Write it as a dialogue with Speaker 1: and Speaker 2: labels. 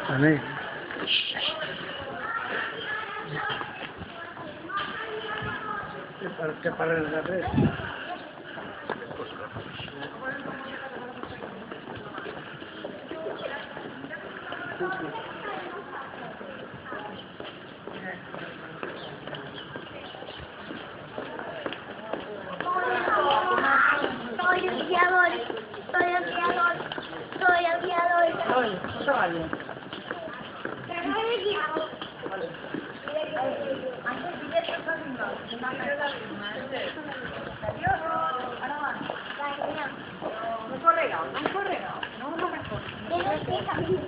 Speaker 1: Ano eh? ¿Qué para la red?
Speaker 2: Soy el guiador, soy el guiador, soy el guiador.
Speaker 3: Oye, ¿qué vale?
Speaker 2: Soy el guiador.
Speaker 3: Non correrà, non correrà, non correrà.
Speaker 2: Tienes que cambiar.